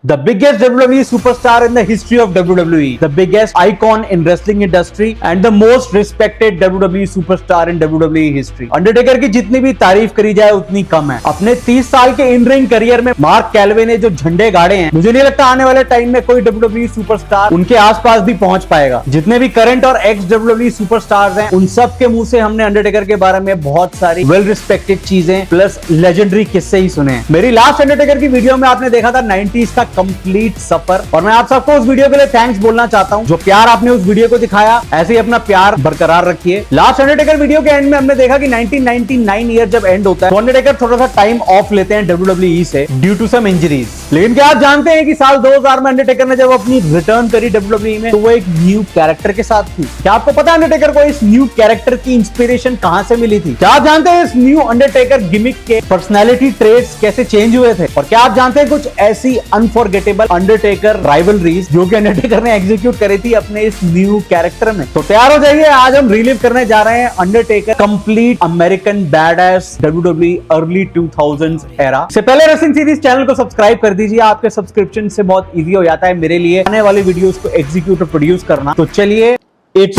The biggest WWE superstar in the history of WWE, the biggest icon in wrestling industry and the most respected WWE superstar in WWE history. Undertaker की जितनी भी तारीफ करी जाए उतनी कम है। अपने 30 साल के इन रिंग करियर में मार्क कैलवे ने जो झंडे गाड़े हैं, मुझे नहीं लगता आने वाले टाइम में कोई WWE सुपरस्टार उनके आसपास भी पहुंच पाएगा। जितने भी करंट और एक्स WWE सुपरस्टार्स हैं, उन सब के मुंह से हमने अंडरटेकर के बारे में बहुत सारी वेल रिस्पेक्टेड चीजें प्लस लेजेंडरी किस्से ही सुने हैं। मेरी लास्ट अंडरटेकर की वीडियो में आपने देखा था 90s का कंप्लीट सफर, और मैं आप सबको उस वीडियो के लिए थैंक्स बोलना चाहता हूं। जो प्यार आपने उस वीडियो को दिखाया, ऐसे ही अपना प्यार बरकरार रखिए। लास्ट अंडरटेकर वीडियो के एंड में हमने देखा कि 1999 ईयर जब एंड होता है तो अंडरटेकर थोड़ा सा टाइम ऑफ लेते हैं WWE से ड्यू टू सम इंजरीज। लेकिन क्या आप जानते हैं कि साल 2000 में अंडरटेकर ने जब अपनी रिटर्न करी WWE में, तो वो एक न्यू कैरेक्टर के साथ थी। क्या आपको पता है अंडरटेकर को इस न्यू कैरेक्टर की इंस्पिरेशन कहां से मिली थी? क्या आप जानते हैं इस न्यू अंडरटेकर गिमिक के पर्सनैलिटी ट्रेट्स कैसे चेंज हुए थे? और क्या आप जानते हैं कुछ ऐसी अनफॉरगेटेबल अंडरटेकर राइवलरीज जो कि अंडरटेकर ने एग्जीक्यूट करी थी अपने इस न्यू कैरेक्टर में? तो तैयार हो जाइए, आज हम रिलीव करने जा रहे हैं Undertaker complete American badass WWE early 2000s era. से पहले रेसलिंग सीरीज चैनल को सब्सक्राइब कर दीजिए, आपके सब्सक्रिप्शन से बहुत इजी हो जाता है मेरे लिए आने वाली वीडियोस को एग्जीक्यूट और प्रोड्यूस करना। तो चलिए, इट्स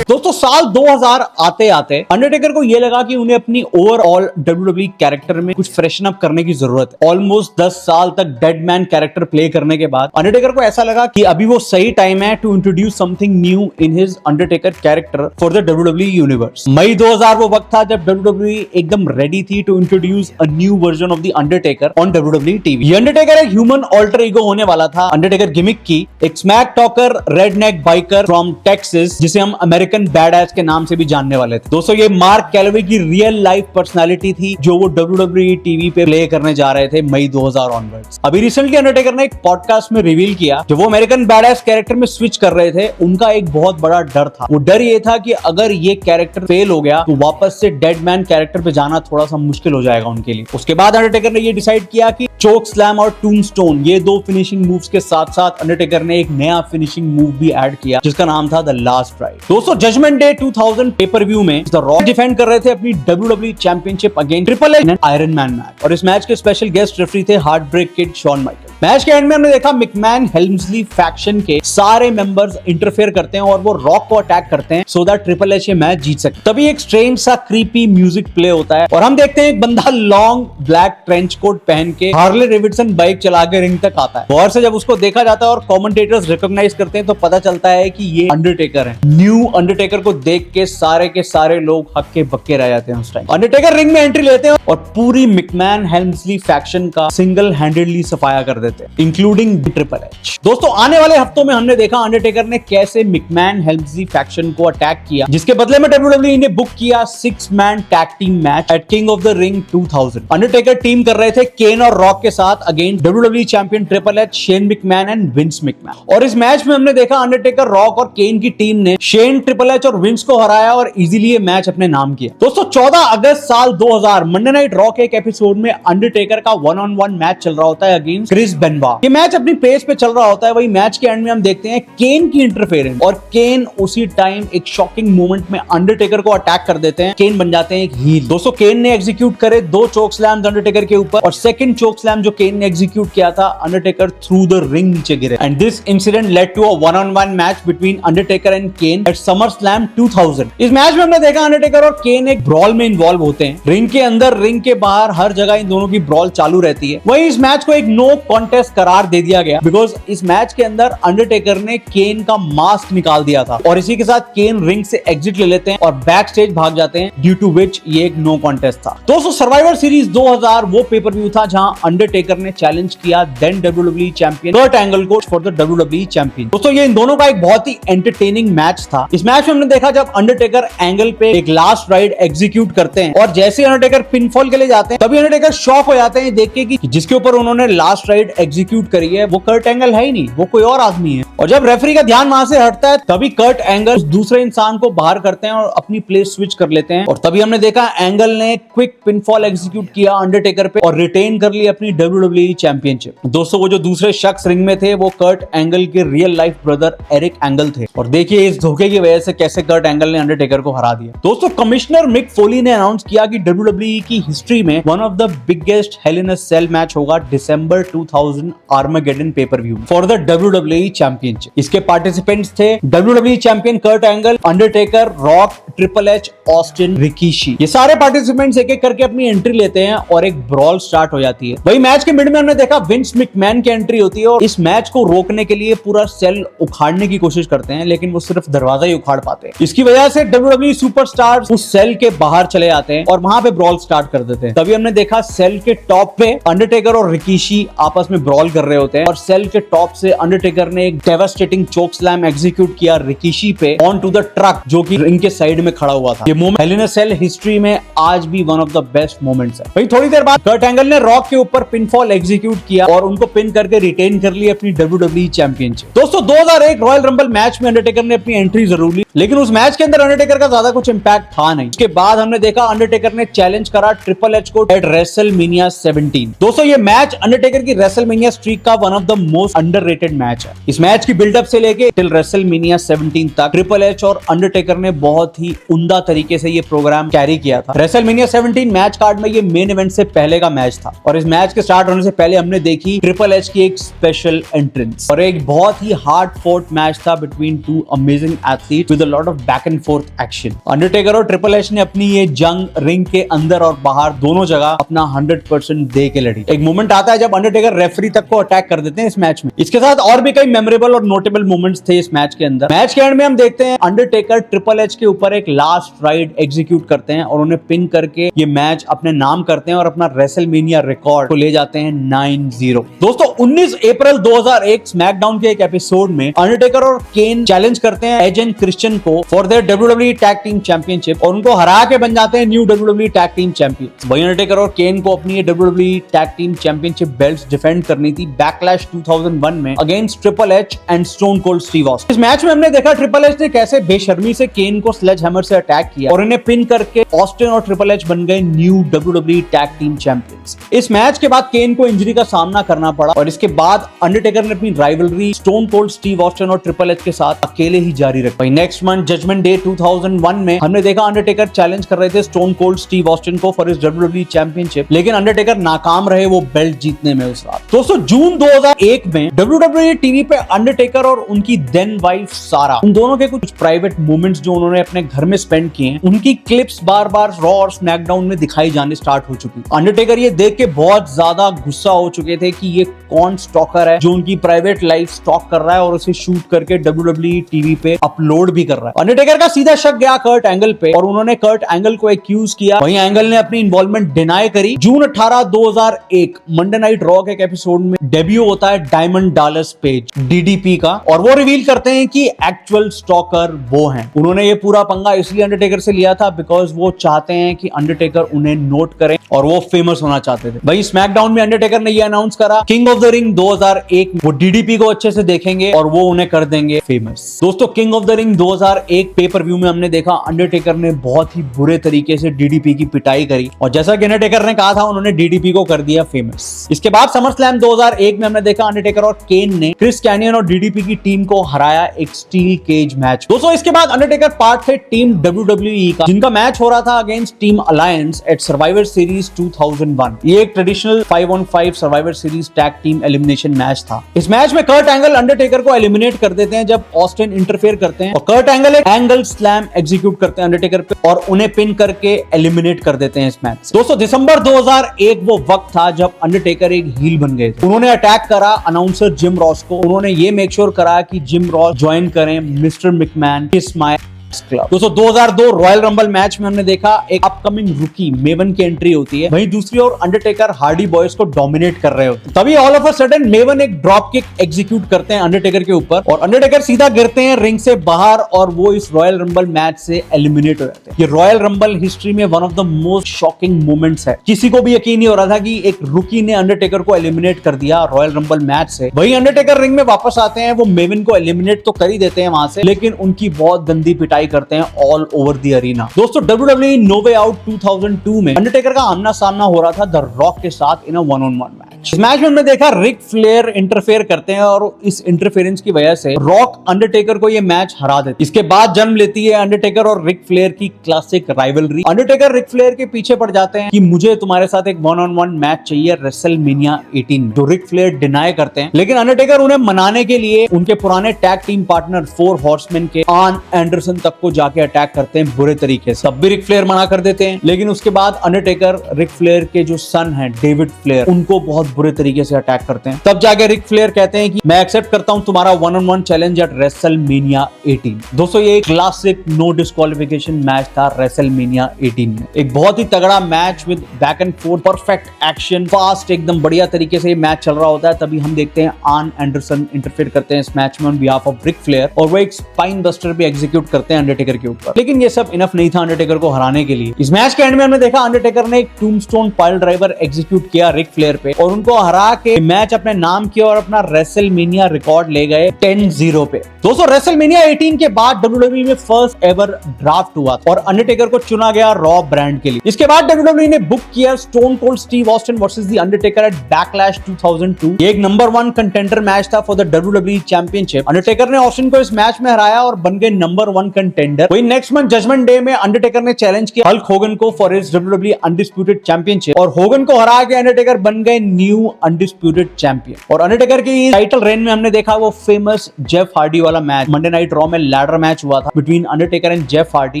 दोस्तों, साल 2000 आते आते अंडरटेकर को यह लगा कि उन्हें अपनी ओवरऑल WWE कैरेक्टर में कुछ फ्रेशन अप करने की जरूरत है। ऑलमोस्ट 10 साल तक डेड मैन कैरेक्टर प्ले करने के बाद अंडरटेकर को ऐसा लगा कि अभी वो सही टाइम है to introduce something new in his Undertaker character for the WWE universe. मई 2000 वो वक्त था जब WWE एकदम रेडी थी to introduce a new version of the Undertaker on WWE TV. ये अंडरटेकर एक ह्यूमन ऑल्टर ईगो होने वाला था अंडरटेकर गिमिक की, एक smack talker redneck biker from Texas जिसे हम अमेरिकन बैडएस के नाम से भी जानने वाले थे। दोस्तों, ये मार्क कैलवे की रियल लाइफ पर्सनालिटी थी जो वो WWE टीवी पे प्ले करने जा रहे थे मई 2000 ऑनवर्ड्स। अभी रिसेंटली अंडरटेकर ने एक पॉडकास्ट में रिवील किया, जो वो अमेरिकन बैडएस कैरेक्टर में स्विच कर रहे थे, उनका एक बहुत बड़ा डर था। वो डर ये था कि अगर ये कैरेक्टर फेल हो गया तो वापस से डेड मैन कैरेक्टर पे जाना थोड़ा सा मुश्किल हो जाएगा उनके लिए। उसके बाद अंडरटेकर ने ये डिसाइड किया कि चोक स्लैम और टूम्बस्टोन, ये दो फिनिशिंग मूव्स के साथ साथ अंडरटेकर ने एक नया फिनिशिंग मूव भी ऐड किया जिसका नाम था द लास्ट राइड। दोस्तों, जजमेंट डे 2000 पेपर व्यू में द रॉक डिफेंड कर रहे थे अपनी WWE championship against Triple H and Iron Man match, और इस मैच के स्पेशल गेस्ट रेफरी थे Heartbreak Kid Shawn Michael. Match के एंड में हमने देखा मिकमैन हेल्मस्ली फैक्शन के सारे मेंबर्स इंटरफेयर करते हैं और वो रॉक को अटैक करते हैं सो दैट ट्रिपल एच ये मैच जीत सके। तभी एक स्ट्रेंज सा क्रीपी म्यूजिक प्ले होता है और हम देखते हैं एक बंदा लॉन्ग ब्लैक ट्रेंच कोट पहन के हार्ले डेविडसन बाइक चला के रिंग तक आता है। गौर से जब उसको देखा जाता है और कमेंटेटर्स रिकॉग्नाइज करते हैं तो पता चलता है कि ये अंडरटेकर है। न्यू अंडरटेकर को देख के सारे लोग हक्के बक्के रह जाते हैं उस टाइम। अंडरटेकर रिंग में एंट्री लेते हैं और पूरी मिकमैन हेल्मस्ली फैक्शन का सिंगल हैंडेडली सफाया कर देते हैं, इंक्लूडिंग ट्रिपल एच। दोस्तों, आने वाले हफ्तों में हमने देखा अंडरटेकर ने कैसे मिकमैन हेल्मस्ली फैक्शन को अटैक किया, जिसके बदले में WWE ने बुक किया 6 man tag team match at king of the ring 2000। Undertaker team कर रहे थे केन और रॉक के साथ against WWE champion triple H, Shane मिकमैन and wins मिकमैन। और इस मैच में हमने देखा अंडरटेकर, रॉक और केन की टीम ने शेन, ट्रिपल एच और विंस को हराया और इजीली ये मैच अपने नाम किया। दोस्तों, 14 अगस्त साल 2000 मंडे नाइट रॉ के एक एपिसोड में अंडरटेकर का 1-on-1 मैच चल रहा होता है अगेंस्ट क्रिस बेनवा। ये मैच अपनी पेस पे चल रहा होता है। वही मैच के एंड में हम देखते हैं केन की इंटरफेरेंस, और केन उसी टाइम एक शॉकिंग मोमेंट में अंडरटेकर को अटैक कर देते हैं। केन बन जाते हैं एक हील। दोस्तों, केन ने एग्जीक्यूट करे 2 चोक स्लैम्स अंडरटेकर के ऊपर, और सेकंड चोक स्लैम जो केन ने एग्जीक्यूट किया था, अंडरटेकर थ्रू द रिंग नीचे गिरे, and this incident led to a 1-on-1 match between Undertaker and Kane at SummerSlam 2000। इस मैच में हमने देखा अंडरटेकर और केन एक ब्रॉल में इन्वॉल्व होते हैं। रिंग के अंदर, रिंग के बाहर, हर जगह इन दोनों की ब्रॉल चालू रहती है। वहीं इस मैच को एक नो कॉन्टेस्ट करार दे दिया गया बिकॉज इस मैच के अंदर अंडरटेकर ने केन का मास्क निकाल दिया था, और इसी के साथ केन रिंग से एग्जिट ले लेते हैं और बैक स्टेज भाग जाते हैं, ड्यू टू विच ये एक नो कॉन्टेस्ट था। दोस्तों, सर्वाइवर सीरीज 2000 वो पेपर व्यू था जहां अंडरटेकर ने चैलेंज किया then WWE champion Kurt Angle को फॉर द WWE चैंपियन। दोस्तों, ये इन दोनों का एक बहुत ही एंटरटेनिंग मैच था। इस मैच में हमने देखा जब अंडरटेकर एंगल पे एक लास्ट राइड एग्जीक्यूट करते हैं, और जैसे अंडरटेकर पिनफॉल के लिए जाते हैं तभी अंडरटेकर शॉक हो जाते हैं देख के कि जिसके ऊपर उन्होंने लास्ट राइड एग्जीक्यूट करी है वो कर्ट एंगल है ही नहीं, वो कोई और आदमी है। और जब रेफरी का ध्यान वहां से हटता है तभी कर्ट एंगल दूसरे इंसान को बाहर करते हैं और अपनी प्लेस स्विच कर लेते हैं। और तभी हमने देखा एंगल ने क्विक पिनफॉल एग्जीक्यूट किया अंडरटेकर पे और रिटेन कर ली अपनी WWE चैंपियनशिप। दोस्तों वो जो दूसरे शख्स रिंग में थे वो कर्ट एंगल के real life brother Eric Angle थे। और देखिए इस धोखे की वजह से कैसे कर्ट एंगल ने अंडरटेकर को हरा दिया। दोस्तों कमिश्नर मिक फोली ने अनाउंस किया कि WWE की हिस्ट्री में one of the biggest Hell in a Cell match होगा दिसंबर 2000 Armageddon pay per view for the WWE championship. इसके पार्टिसिपेंट्स थे WWE champion Kurt Angle, Undertaker, Rock, Triple H, Austin, Rikishi. ये सारे पार्टिसिपेंट्स एक एक करके अपनी एंट्री लेते हैं और एक ब्रॉल स्टार्ट हो जाती है। वही मैच के मिड में हमने देखा विंस मैकमैन की एंट्री होती है और इस मैच को रोकने के लिए पूरा सेल उखाड़ने की कोशिश करते हैं, लेकिन वो सिर्फ दरवाजा ही उखाड़ पाते हैं। इसकी वजह से WWE सुपरस्टार्स उस सेल के बाहर चले आते हैं और वहां पे ब्रॉल स्टार्ट कर देते हैं। तभी हमने देखा सेल के टॉप पे अंडरटेकर और रिकीशी आपस में ब्रॉल कर रहे होते हैं और सेल के टॉप से अंडरटेकर ने एक डेवास्टेटिंग चोक स्लैम एग्जीक्यूट किया रिकीशी पे ऑन टू द ट्रक जो कि रिंग के साइड में खड़ा हुआ था। ये moment hello in a cell history में आज भी one of the best moments है। वही थोड़ी देर बाद कर्ट एंगल ने रॉक के ऊपर पिनफॉल एग्जीक्यूट किया और उनको पिन करके रिटेन कर ली अपनी WWE चैंपियनशिप। दोस्तों 2001 रॉयल रंबल मैच में अंडरटेकर ने अपनी एंट्री जरूर ली, लेकिन उस मैच के अंदर अंडरटेकर का ज्यादा कुछ इंपैक्ट था नहीं। उसके बाद हमने देखा अंडरटेकर ने चैलेंज करा ट्रिपल एच को एट रेसलमेनिया 17। दोस्तों ये मैच अंडरटेकर की रेसलमेनिया स्ट्रीक का one of the most underrated match है। इस मैच की बिल्डअप से लेके टिल रेसलमेनिया 17 तक ट्रिपल एच और अंडरटेकर ने बहुत ही उम्दा तरीके से ये प्रोग्राम कैरी किया था। रेसलमेनिया 17 मैच कार्ड में ये मेन इवेंट से पहले का मैच था और इस मैच के स्टार्ट होने से पहले हमने देखी ट्रिपल एच की एक स्पेशल एंट्रेंस और एक बहुत ही हार्ड फोर्ट मैच था between two amazing athletes with a lot of back and fourth action. Undertaker और ट्रिपल एच ने अपनी ये जंग रिंग के अंदर और बाहर दोनों जगह अपना 100% दे के लड़ी। एक मोमेंट आता है जब अंडरटेकर रेफरी तक को अटैक कर देते हैं इस मैच में। इसके साथ और भी कई मेमोरेबल और नोटेबल मोमेंट्स थे इस मैच के अंदर। मैच के एंड में हम देखते हैं अंडरटेकर ट्रिपल एच के ऊपर एक लास्ट राइड एग्जीक्यूट करते हैं और उन्हें पिन करके ये मैच अपने नाम करते हैं और अपना रेसलमेनिया रिकॉर्ड को ले जाते हैं 9-0। दोस्तों 19 अप्रैल 2001 स्मैकडाउन के एक एपिसोड में अंडरटेकर और केन चैलेंज करते हैं एज एंड क्रिश्चियन को for their WWE tag team championship और उनको हरा के बन जाते हैं new WWE tag team champion. वही अंडरटेकर और केन को अपनी ये WWE tag team championship belts defend करनी थी बैकलैश 2001 में against Triple H and stone Cold Steve Austin. इस मैच में हमने देखा ट्रिपल एच ने कैसे बेशर्मी से केन को स्लेज हैमर से अटैक किया और इन्हें पिन करके ऑस्टिन और ट्रिपल एच बन गए new WWE tag team champions. इस मैच के बाद केन को इंजरी का सामना करना पड़ा और इसके बाद अंडरटेकर ने अपनी rivalry stone Cold Steve Austin और ट्रिपल एच के साथ अकेले ही जारी रखी। नेक्स्ट मंथ जजमेंट डे 2001 में हमने देखा अंडरटेकर चैलेंज कर रहे थे स्टोन कोल्ड स्टीव ऑस्टिन को फॉर हिज WWE चैंपियनशिप, लेकिन अंडरटेकर नाकाम रहे वो बेल्ट जीतने में उस रात। दोस्तों जून 2001 में WWE टीवी पे अंडरटेकर और उनकी देन वाइफ सारा, उन दोनों के कुछ प्राइवेट मोमेंट्स जो उन्होंने अपने घर में स्पेंड किए हैं उनकी क्लिप्स बार बार रॉ और स्मैकडाउन में दिखाई जाने स्टार्ट हो चुकी। अंडरटेकर ये देख के बहुत ज्यादा गुस्सा हो चुके थे कि ये कौन स्टॉकर है जो उनकी प्राइवेट लाइफ स्टॉक कर रहा है और उसे शूट करके WWE टीवी पे अपलोड भी कर रहा है। अंडरटेकर का सीधा शक गया कर्ट एंगल पे और उन्होंने कर्ट एंगल को एक्यूज किया। वहीं एंगल ने अपनी इन्वॉल्वमेंट डिनाई करी। जून 18, 2001 मंडे नाइट रॉ के एक एपिसोड में डेब्यू होता है डायमंड डालस पेज DDP का और वो रिवील करते हैं कि एक्चुअल स्टॉकर वो हैं। उन्होंने ये पूरा पंगा इसलिए अंडरटेकर से लिया था बिकॉज वो चाहते हैं कि अंडरटेकर उन्हें नोट करें और वो फेमस होना चाहते थे। वही स्मैकडाउन में अंडरटेकर ने ये अनाउंस करा किंग ऑफ द रिंग 2001 वो DDP को अच्छे से देखेंगे और वो उन्हें कर देंगे फेमस। दोस्तों king of the ring 2001 paper view में हमने देखा अंडरटेकर ने बहुत ही बुरे तरीके से DDP की पिटाई करी और जैसा कि अंडरटेकर ने कहा था उन्होंने DDP को कर दिया फेमस। इसके बाद समर स्लैम 2001 में हमने देखा अंडरटेकर और केन ने क्रिस कैनियन और DDP की टीम को हराया एक स्टील केज मैच। दोस्तों इसके बाद अंडरटेकर पार्ट थे टीम WWE का जिनका मैच हो रहा था against team Alliance at Survivor Series 2001। ये एक traditional 5-on-5 Survivor Series tag team elimination match था। इस मैच में कर्ट एंगल अंडरटेकर को एलिमिनेट कर देते हैं जब ऑस्टिन इंटरफेयर करते हैं और कर्ट एंगल एक एंगल स्लैम एग्जीक्यूट करते हैं अंडरटेकर पे और उन्हें पिन करके एलिमिनेट कर देते हैं इस मैच से। दोस्तों दिसंबर 2001 वो वक्त था जब अंडरटेकर एक हील बन गए थे। उन्होंने अटैक करा अनाउंसर जिम रॉस को। उन्होंने ये मेक श्योर करा कि जिम रॉस ज्वाइन करें मिस्टर मैकमैन किस माय क्लब। दोस्तों 2002 रॉयल रंबल मैच में हमने देखा एक अपकमिंग रुकी मेवन की एंट्री होती है, वहीं दूसरी ओर अंडरटेकर हार्डी बॉयज को डोमिनेट कर रहे होते हैं। तभी all of a sudden maven एक ड्रॉप किक एग्जीक्यूट करते हैं अंडरटेकर के ऊपर और अंडरटेकर सीधा गिरते हैं रिंग से बाहर और वो इस रॉयल रंबल मैच से एलिमिनेट हो जाते हैं। ये रॉयल रंबल हिस्ट्री में one of the most shocking moments है। किसी को भी यकीन नहीं हो रहा था कि एक रुकी ने अंडरटेकर को एलिमिनेट कर दिया रॉयल रंबल मैच से। वही अंडरटेकर रिंग में वापस आते हैं, वो मेवन को एलिमिनेट तो कर ही देते हैं वहां से, लेकिन उनकी बहुत गंदी पिटाई करते हैं ऑल ओवर द अरीना। दोस्तों WWE नो वे आउट 2002 में अंडरटेकर का आमना सामना हो रहा था द रॉक के साथ इन अ 1-on-1 मैच। इस मैच में हमने देखा रिक फ्लेयर इंटरफेयर करते हैं और इस इंटरफेरेंस की वजह से रॉक अंडरटेकर को ये मैच हरा देते। इसके बाद जन्म लेती है अंडरटेकर और रिक फ्लेयर की classic rivalry. Undertaker Ric Flair के पीछे पड़ जाते हैं कि मुझे तुम्हारे साथ एक 1-on-1 मैच चाहिए रेसलमेनिया 18 में, जो रिक फ्लेयर डिनाई करते हैं। लेकिन अंडरटेकर उन्हें मनाने के लिए उनके पुराने टैग टीम पार्टनर 4 हॉर्समैन के आर्न एंडरसन तक को जाके अटैक करते हैं बुरे तरीके से। तब भी रिक फ्लेयर मना कर देते हैं, लेकिन उसके बाद अंडरटेकर रिक फ्लेयर के जो सन है डेविड फ्लेयर, उनको बहुत बुरे तरीके से अटैक करते हैं। तब जाके रिक फ्लेयर कहते हैं कि मैं एक्सेप्ट करता हूं तुम्हारा 1-on-1 चैलेंज एट रेसलमेनिया 18। दोस्तों ये एक क्लासिक नो डिस्क्वालिफिकेशन मैच था रेसलमेनिया 18 में। एक बहुत ही तगड़ा match with back and fourth, perfect action, fast, एकदम बढ़िया तरीके से ये मैच चल रहा होता है। तभी हम देखते हैं आर्न एंडरसन इंटरफेयर करते हैं इस मैच में on behalf of Ric Flair और वो एक स्पाइन बस्टर भी एग्जीक्यूट करते हैं अंडरटेकर के ऊपर। लेकिन ये सब इनफ नहीं था अंडरटेकर को हराने के लिए। इस मैच के एंड में हमने देखा अंडरटेकर ने एक टूम्बस्टोन पाइल ड्राइवर एग्जीक्यूट किया रिक फ्लेयर पे और उनको हरा के मैच अपने नाम किया और अपना रेसलमेनिया रिकॉर्ड ले गए 10-0 पे। दोस्तों रेसलमेनिया 18 के बाद WWE में फर्स्ट एवर ड्राफ्ट हुआ और अंडरटेकर को चुना गया रॉ ब्रांड के लिए। इसके बाद WWE ने बुक किया Stone Cold Steve Austin versus the Undertaker at Backlash 2002। ये एक नंबर 1 कंटेंडर मैच था for the WWE championship. Undertaker ने ऑस्टिन को इस मैच में हराया और बन गए नंबर 1 कंटेंडर। वही नेक्स्ट मंथ जजमेंट डे में अंडरटेकर ने चैलेंज किया हल्क होगन को for his WWE undisputed championship और होगन को हरा के अंडरटेकर बन गए न्यू अनडिस्प्यूटेड चैंपियन। और अंडरटेकर की टाइटल रेन में हमने देखा वो फेमस जेफ हार्डी वाला मैच, मंडे नाइट रॉ में लैडर मैच हुआ था between Undertaker and Jeff Hardy.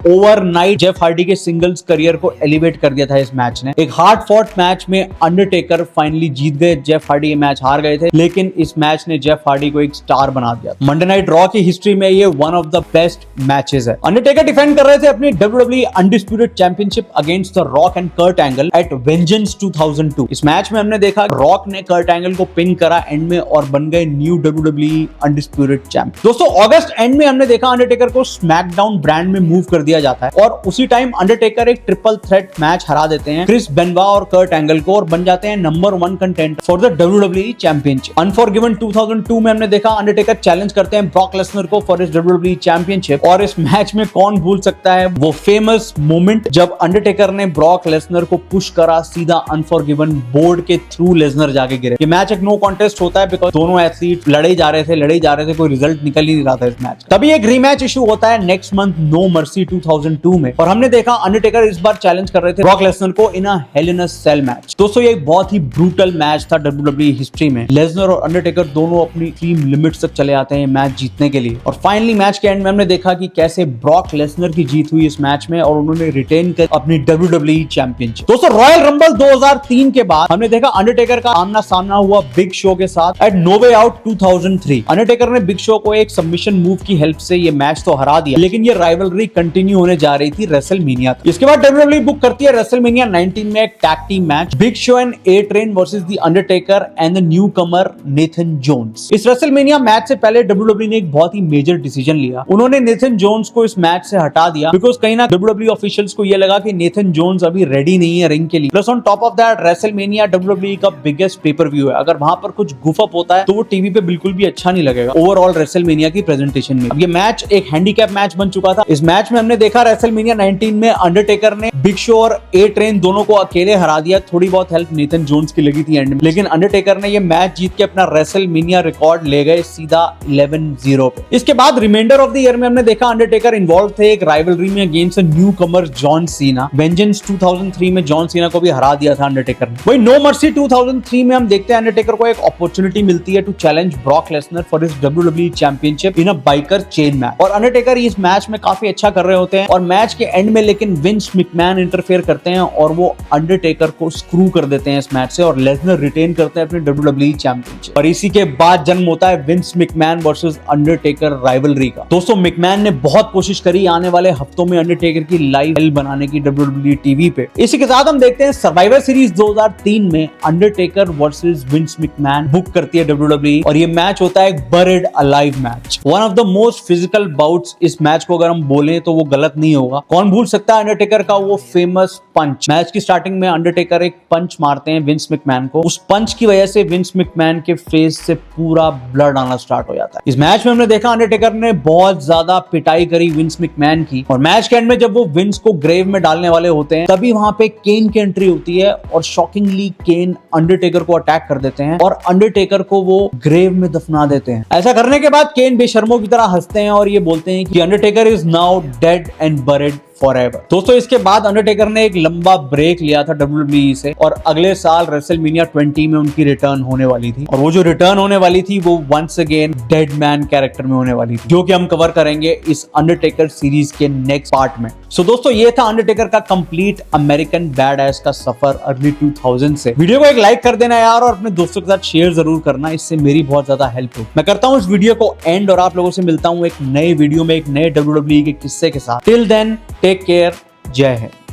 Overnight Jeff Hardy के सिंगल्स करियर को एलिवेट कर दिया था इस मैच ने। एक हार्ड फॉट मैच में अंडरटेकर फाइनली जीत गए, जेफ हार्डी ये मैच हार गए थे, लेकिन इस मैच ने जेफ हार्डी को एक स्टार बना दिया। मंडे नाइट रॉ की हिस्ट्री में ये one of the best matches है। अंडरटेकर डिफेंड कर रहे थे अपनी WWE undisputed championship against the Rock and Kurt Angle at Vengeance 2002। इस मैच में हमने देखा रॉक ने कर्ट एंगल को पिन करा एंड में और बन गए न्यू WWE अनडिस्प्यूटेड चैंपियन। दोस्तों अगस्त एंड में हमने देखा अंडरटेकर को स्मैकडाउन ब्रांड में मूव कर दिया जाता है और उसी टाइम अंडरटेकर एक ट्रिपल थ्रेट मैच हरा देते हैं क्रिस बेनवा और कर्ट एंगल को और बन जाते हैं number 1 contender for the WWE championship. Unforgiven 2002 में हमने देखा अंडरटेकर चैलेंज करते हैं ब्रॉक लेसनर को फॉर हिज WWE चैंपियनशिप और इस मैच में कौन भूल सकता है वो फेमस मोमेंट जब अंडरटेकर ने ब्रॉक लेसनर को पुश करा सीधा अनफॉरगिवन बोर्ड के थ्रू लेसनर जाके गिरे। ये मैच एक नो कॉन्टेस्ट होता है बिकॉज दोनों एथलीट लड़े जा रहे थे, कोई रिजल्ट निकल ही नहीं रहा था इस मैच। तभी एक रीमैच इशू होता है नेक्स्ट मंथ नो मर्सी 2002 में और हमने देखा अंडरटेकर इस बार चैलेंज कर रहे थे ब्रॉक लेसनर को इन अ hello in a Cell match. दोस्तों ये एक बहुत ही ब्रूटल मैच था WWE हिस्ट्री में। लेसनर और अंडरटेकर दोनों अपनी टीम लिमिट्स तक चले आते हैं मैच जीतने के लिए और फाइनली मैच के एंड में हमने देखा कि कैसे ब्रॉक लेसनर की जीत हुई इस मैच में और उन्होंने रिटेन कर अपनी WWE चैंपियनशिप। दोस्तों रॉयल रंबल 2003 के बाद हमने देखा अंडरटेकर का आमना सामना हुआ बिग शो के साथ at No Way Out 2003। Undertaker ने बिग शो को एक सबमिशन मूव की हेल्प से ये मैच तो हरा दिया, लेकिन ये राइवलरी कंटिन्यू होने जा रही थी रेसलमेनिया तक। इसके बाद WWE बुक करती है रेसलमेनिया 19 में एक tag team match Big Show and A Train versus the Undertaker and the newcomer Nathan Jones. इस रेसलमेनिया मैच से पहले WWE ने एक बहुत ही मेजर डिसीजन लिया। उन्होंने नेथन जोन्स को इस मैच से हटा दिया बिकॉज कहीं ना WWE ऑफिशियल्स को ये लगा कि नेथन जोन्स अभी रेडी नहीं है रिंग के लिए। Plus on top of that WrestleMania WWE का बिगेस्ट पेपर व्यू है, अगर वहां पर कुछ गुफअप होता है तो वो टीवी पे बिल्कुल भी अच्छा नहीं लगेगा ओवरऑल रेसलमेनिया की प्रेजेंटेशन में। अब ये मैच एक हैंडीकैप मैच बन चुका था। इस मैच में हमने देखा रेसलमेनिया 19 में अंडरटेकर ने बिग शो और ए ट्रेन दोनों को अकेले हरा दिया। थोड़ी बहुत हेल्प नेथन जोन्स की लगी थी एंड में, लेकिन अंडरटेकर ने ये मैच जीत के अपना रेसलमेनिया रिकॉर्ड ले गए सीधा 11-0 पे। इसके बाद रिमाइंडर ऑफ द ईयर में हमने देखा अंडरटेकर इन्वॉल्व थे एक राइवलरी में अगेंस्ट न्यू कमर जॉन सीना। वेंजेंस 2003 में जॉन सीना को भी हरा दिया था अंडरटेकर ने। वही नो मर्सी 2003 में हम देखते हैं अंडरटेकर को एक अपॉर्चुनिटी मिलती है to challenge Brock Lesnar for his WWE championship in a biker chain match. और अंडरटेकर इस मैच में काफी अच्छा कर रहे होते हैं और मैच के एंड में लेकिन विंस मैकमैन इंटरफेयर करते हैं और वो अंडरटेकर को स्क्रू कर देते हैं इस मैच से और लेसनर रिटेन करते हैं अपने WWE चैंपियनशिप। और इसी के बाद जन्म होता है Vince McMahon versus Undertaker rivalry का। दोस्तों मैकमैन ने बहुत कोशिश करी आने वाले हफ्तों में अंडरटेकर की लाइव बनाने की WWE टीवी पे। इसी के साथ हम देखते हैं सर्वाइवर सीरीज 2003 में Undertaker versus Vince McMahon book करती है WWE और ये मैच होता है buried alive match. One of the most physical bouts इस मैच को अगर हम बोले तो वो गलत नहीं होगा। कौन भूल सकता है अंडरटेकर का वो फेमस पंच। मैच की स्टार्टिंग में अंडरटेकर एक पंच मारते हैं विंस मैकमैन को। उस पंच की वजह से विंस मैकमैन के फेस से पूरा ब्लड आना स्टार्ट हो जाता है। इस मैच में हमने देखा अंडरटेकर ने बहुत ज्यादा पिटाई करी विंस मैकमैन की और मैच के एंड में जब वो विंस को ग्रेव में डालने वाले होते हैं तभी वहां पे केन की एंट्री होती है और शॉकिंगली केन अंडरटेकर को अटैक कर देते हैं और अंडरटेकर को वो ग्रेव में दफना देते हैं। ऐसा करने के बाद केन बेशर्मों की तरह हंसते हैं और ये बोलते हैं कि Undertaker is now dead and buried forever. दोस्तों इसके बाद अंडरटेकर ने एक लंबा ब्रेक लिया था WWE से और अगले साल रेसलमेनिया 20 में उनकी रिटर्न होने वाली थी और वो जो रिटर्न होने वाली थी वो once again dead man character में होने वाली थी, जो कि हम कवर करेंगे इस अंडरटेकर सीरीज के नेक्स्ट पार्ट में। सो दोस्तों ये था अंडरटेकर का कंप्लीट अमेरिकन बैडएस का सफर अर्ली 2000 से। वीडियो को एक लाइक कर देना यार और अपने दोस्तों के साथ शेयर जरूर करना, इससे मेरी बहुत ज्यादा हेल्प हो। मैं करता हूँ इस वीडियो को एंड और आप लोगों से मिलता हूँ एक नए वीडियो में एक नए WWE के किस्से के साथ। टिल देन टेक केयर, जय हिंद।